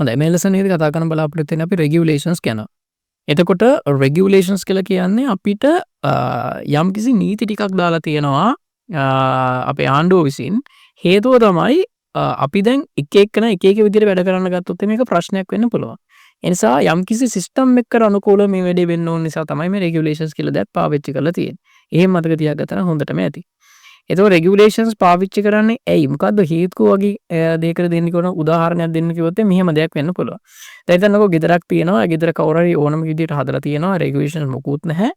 හොඳයි මේ ලෙසනේදී කතා කරන්න බලාපොරොත්තු වෙන්නේ අපි රෙගියුලේෂන්ස් ගැන. එතකොට රෙගියුලේෂන්ස් කියලා කියන්නේ අපිට යම්කිසි නීති ටිකක් දාලා තියෙනවා අපේ ආණ්ඩුව විසින්. හේතුව තමයි අපි දැන් එක එක්කෙනා එක එක විදිහට වැඩ කරන්න ගත්තොත් මේක ප්‍රශ්නයක් වෙන්න පුළුවන්. ඒ නිසා යම්කිසි සිස්ටම් එකකට අනුකූලව මේ වැඩේ වෙන්න ඕන නිසා තමයි මේ රෙගියුලේෂන්ස් කියලා දෙයක් පාවිච්චි කරලා තියෙන්නේ. එහෙම මතක තියාගත්තා නම් හොඳටම ඇති. එතකොට රෙගියුලේෂන්ස් පාවිච්චි කරන්නේ ඇයි? මොකද්ද හේතුව වගේ දෙයකට දෙන්න කියන උදාහරණයක් දෙන්න කිව්වොත් මෙහෙම දෙයක් වෙන්න පුළුවන්. දැන් හිතන්නකෝ ගෙදරක් තියෙනවා. ගෙදර කවුරු හරි ඕනම විදිහට හදලා තියෙනවා. රෙගියුලේෂන් මොකුත් නැහැ.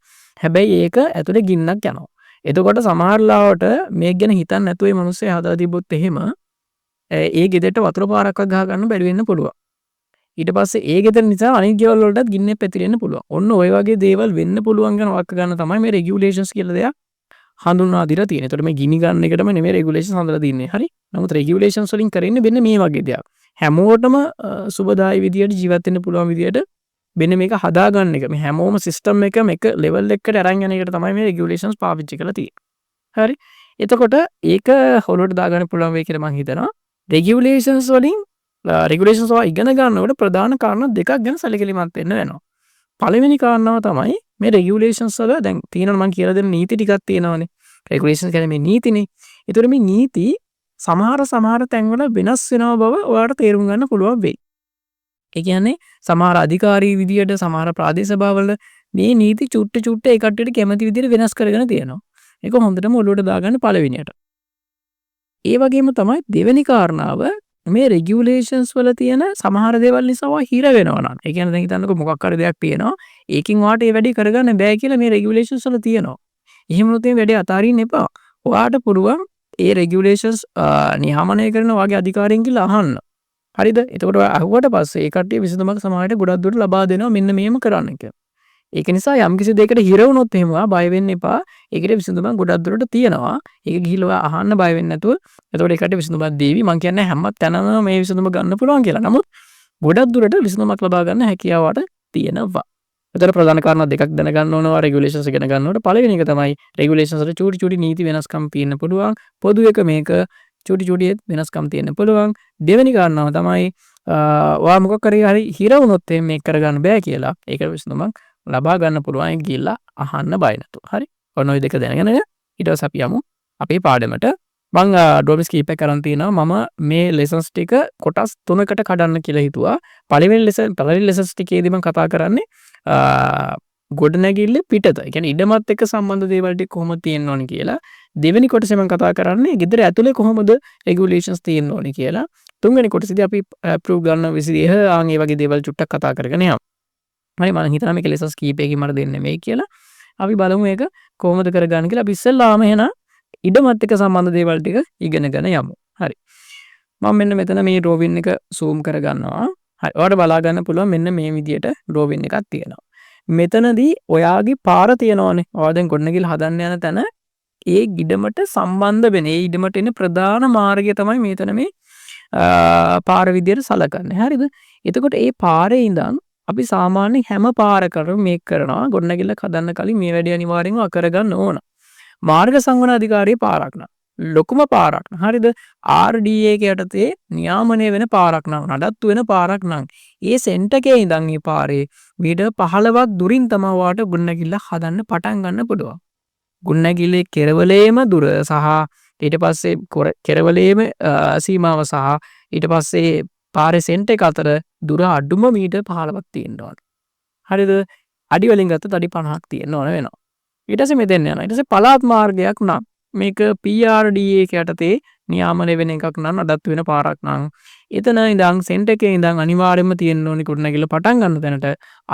හැබැයි ඒක ඇතුලේ ගින්නක් යනවා. එතකොට සමහර ලාවට මේක ගැන හිතන්නේ නැතුව මේ මිනිස්සේ හදලා තිබ්බොත් එහෙම ඒ ගෙදරට වතුර පාරක්වත් ගහ ගන්න බැරි වෙන්න පුළුවන්. ඊට පස්සේ ඒ ගෙදර නිසා අනිත් ගෙවල් වලටත් ගින්නේ පැතිරෙන්න පුළුවන්. ඔන්න ඔය වගේ දේවල් වෙන්න පුළුවන් ගැන වළක්ව ගන්න තමයි මේ රෙගියුලේෂන්ස් කියලා දෙයක් හඳුන්වා දීලා තියෙන්නේ. ඒතකොට මේ ගිනි ගන්න එකටම නෙමෙයි රෙගියුලේෂන්ස් හඳලා තින්නේ. හරි. නමුත් රෙගියුලේෂන්ස් වලින් කරන්නේ මෙන්න මේ වගේ දෙයක්. හැමෝටම සුබදායි විදියට ජීවත් වෙන්න පුළුවන් විදියට මෙන්න මේක හදා ගන්න එක. මේ හැමෝම සිස්ටම් එක මේක ලෙවල් එකකට අරන් යන එකට තමයි මේ රෙගියුලේෂන්ස් පාවිච්චි කරලා තියෙන්නේ. හරි. එතකොට ඒක හොලුවට දාගන්න පුළුවන් වෙයි කියලා මම හිතනවා. රෙගියුලේෂන්ස් වලින් රෙගුලේෂන්ස් ඉගෙන ගන්නකොට ප්‍රධාන කාරණා දෙකක් ගැන සැලකිලිමත් වෙන්න වෙනවා. පළවෙනි කාරණාව තමයි මේ රෙගියුලේෂන්ස් වල දැන් තියෙනවා මම කියලා දෙන නීති ටිකක් තියෙනවානේ. රෙගුලේෂන්ස් කියන්නේ මේ නීතිනේ. ඒතර මේ නීති සමහර තැන්වල වෙනස් වෙනව බව ඔයාලට තේරුම් ගන්න පුළුවන් වෙයි. ඒ කියන්නේ සමහර අධිකාරී විදියට සමහර ප්‍රාදේශ සභාවල මේ නීති චුට්ට ඒ කට්ටියට කැමති විදියට වෙනස් කරගෙන තියෙනවා. ඒක හොඳටම ඔලුවට දාගන්න පළවෙනියට. ඒ වගේම තමයි දෙවෙනි කාරණාව මේ රෙගියුලේෂන්ස් වල තියෙන සමහර දේවල් නිසා හිර වෙනවා නම්. ඒ කියන්නේ දැන් හිතන්නකෝ මොකක් හරි දෙයක් තියෙනවා. ඒකින් වාට ඒ වැඩේ කරගන්න බෑ කියලා මේ රෙගියුලේෂන්ස් වල තියෙනවා. එහෙම වුණොත් මේ වැඩේ අතාරින්න එපා. ඔයාට පුළුවන් ඒ රෙගියුලේෂන්ස් නියාමනය කරන වාගේ අධිකාරියෙන් කියලා අහන්න. හරිද? එතකොට ඔයා අහුවට පස්සේ ඒ කට්ටිය විසඳුමක් සමාජයට ගොඩක් දුරට ලබා දෙනවා මෙන්න මේම කරන්න කියලා. ඒක නිසා යම්කිසි දෙයකට හිර වුණොත් එහෙම බය වෙන්න එපා. ඒකට විසඳුමක් ගොඩක් දුරට තියෙනවා. ඒක ගිහිල්ලා අහන්න බය වෙන්නේ නැතුව එතකොට ඒකට විසඳුමක් දීවි. මම කියන්නේ හැම තැනම මේ විසඳුම ගන්න පුළුවන් කියලා. නමුත් ගොඩක් දුරට විසඳුමක් ලබා ගන්න හැකියාවට තියෙනවා. එතකොට ප්‍රධාන කාරණා දෙකක් දැනගන්න ඕනවා රෙගුලේෂන්ස් ඉගෙන ගන්නකොට. පළවෙනි එක තමයි රෙගුලේෂන්ස් වල චූටි නීති වෙනස්කම් තියෙන්න පුළුවන්. පොදු එක මේක චූටි වෙනස්කම් තියෙන්න පුළුවන්. දෙවෙනි කාරණාව තමයි ඔයා මොකක් හරි හිර වුණොත් මේක කරගන්න බෑ කියලා. ඒකට විසඳුමක් ලබා ගන්න පුළුවන්. ඒක ගිහිල්ලා අහන්න බය නැතුව. හරි. ඔන්න ඔය දෙක දැනගෙන ඊට පස්සේ අපි යමු අපේ පාඩමට. මම ඩ්‍රොප් ස්කීප් එක කරන් තියෙනවා. මම මේ ලෙසන්ස් ටික කොටස් 3කට කඩන්න කියලා හිතුවා. පළවෙනි ලෙසන්ස් ටිකේදී මම කතා කරන්නේ ගොඩනැගිල්ල පිටත. ඒ කියන්නේ ඉඩමත් එක්ක සම්බන්ධ දේවල් ටික කොහොමද තියෙන්න ඕනි කියලා. දෙවෙනි කොටසේ මම කතා කරන්නේ ගෙදර ඇතුලේ කොහොමද රෙගුලේෂන්ස් තියෙන්න ඕනි කියලා. තුන්වෙනි කොටසේදී අපි ප්‍රූව් ගන්න විදිහ ආන් ඒ වගේ දේවල් චුට්ටක් කතා කරගෙන යමු. හරි මම හිතනවා මේක ලෙසන්ස් කීපයකින් මට දෙන්නේ මේ කියලා. අපි බලමු මේක කොහොමද කරගන්න කියලා. අපි ඉස්සෙල්ලාම එහෙනම් ඉඩමත් එක්ක සම්බන්ධ දේවල් ටික ඉගෙනගෙන යමු. හරි. මම මෙන්න මෙතන මේ ඩ්‍රෝවින් එක zoom කරගන්නවා. හරි. ඔයාලට බලා ගන්න පුළුවන් මෙන්න මේ විදියට ඩ්‍රෝවින් එකක් තියෙනවා. මෙතනදී ඔයාගේ පාර තියෙනවානේ. ඔයා දැන් ගොඩනැගිල්ල හදන්න යන තැන ඒ ඉඩමට සම්බන්ධ වෙන ඒ ඉඩමට එන ප්‍රධාන මාර්ගය තමයි මෙතන මේ පාර විදියට සලකන්නේ. හරිද? එතකොට ඒ පාරේ ඉඳන් අපි සාමාන්‍ය හැම පාරකටම මේක කරනවා. ගොඩනැගිල්ලක් හදන්න කලින් මේ වැඩේ අනිවාර්යෙන්ම කරගන්න ඕන. මාර්ග සංවර්ධන අධිකාරියේ පාරක් නම් ලොකුම පාරක් නම් හරිද RDA යටතේ නියාමනය වෙන පාරක් නම් නඩත්තු වෙන පාරක් නම් ඒ සෙන්ටර් එකේ ඉඳන් මේ පාරේ මීටර් 15ක් දුරින් තමයි වාට ගොඩනැගිල්ල හදන්න පටන් ගන්න පුළුවන්. ගොඩනැගිල්ලේ කෙරවලේම දුර සහ ඊට පස්සේ කෙරවලේම සීමාව සහ ඊට පස්සේ පාරේ සෙන්ටර් එක අතර දුර අඩුම මීටර් 15ක් තියෙන්න ඕන. හරිද? අඩි වලින් ගත්තොත් අඩි 50ක් තියෙන්න ඕන වෙනවා. ඊට පස්සේ මෙතෙන් යනවා. ඊට පස්සේ පළාත් මාර්ගයක් නම් මේක PRDA යටතේ නියාමනය වෙන එකක් නම් නඩත්තු වෙන පාරක් නම් එතන ඉඳන් සෙන්ටර් එකේ ඉඳන් අනිවාර්යයෙන්ම තියෙන්න ඕනි ගොඩනැගිල්ල පටන් ගන්න තැනට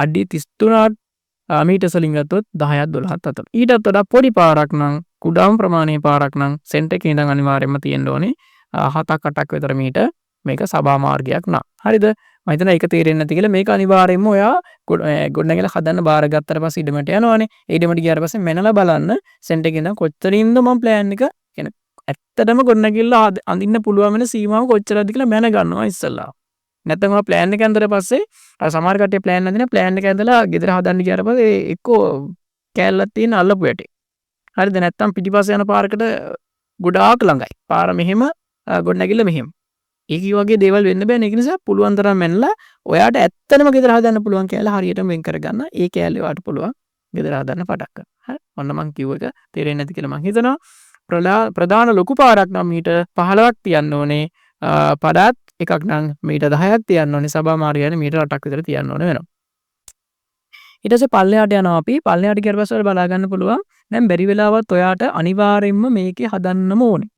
අඩි 33ක් මීටර්ස් වලින් ගත්තොත් 10ක් 12ක් අතර. ඊටත් වඩා පොඩි පාරක් නම් කුඩාම ප්‍රමාණයේ පාරක් නම් සෙන්ටර් එකේ ඉඳන් අනිවාර්යයෙන්ම තියෙන්න ඕනි 7ක් 8ක් විතර මීටර් මේක සභා මාර්ගයක් නම්. හරිද? මම හිතනවා ඒක තේරෙන්නේ නැති කියලා මේක අනිවාර්යයෙන්ම ඔයා ගොඩනැගිල්ල හදන්න බාර ගත්තට පස්සේ ඉඩමට යනවානේ. ඒ ඉඩමට ගියාට පස්සේ මෙනලා බලන්න සෙන්ටර් එකේ ඉඳන් කොච්චරින්ද මම ප්ලෑන් එක කියන්නේ ඇත්තටම ගොඩනැගිල්ල අඳින්න පුළුවන් වෙන සීමාව කොච්චරද කියලා මැන ගන්නවා ඉස්සල්ලා. නැත්නම් ඔයා ප්ලෑන් එක ඇඳලා පස්සේ සමහර කට්ටිය ප්ලෑන් අඳින ප්ලෑන් එක ඇඳලා ගෙදර හදන්න ගියාට පස්සේ එක්කෝ කෑල්ලක් තියෙන අල්ලපු යටි. හරිද? නැත්නම් පිටිපස්සේ යන පාරකට ගොඩාක් ළඟයි. පාර මෙහෙම ගොඩනැගිල්ල මෙහෙම. ඒක වගේ දේවල් වෙන්න බෑ. ඒක නිසා පුළුවන් තරම් මැනලා ඔයාට ඇත්තටම ගෙදර හදන්න පුළුවන් කෑල්ල හරියටම වෙන් කරගන්න. ඒ කෑල්ල ඔයාට පුළුවන් ගෙදර හදන්න පටක් කරන්න. හරි. ඔන්න මං කිව්ව එක තේරෙන්නේ නැති කියලා මං හිතනවා. ප්‍රධාන ලොකු පාරක් නම් මීටර් 15ක් තියන්න ඕනේ. පඩාත් එකක් නම් මීටර් 10ක් තියන්න ඕනේ. සබා මාර්ගයනේ මීටර් 8ක් විතර තියන්න ඕනේ වෙනවා. ඊට පස්සේ පල්ලෙහාට යනවා අපි. පල්ලෙහාට ගියාට පස්සේ බලා ගන්න පුළුවන්. දැන් බැරි වෙලාවත් ඔයාට අනිවාර්යෙන්ම මේකේ හදන්නම ඕනේ.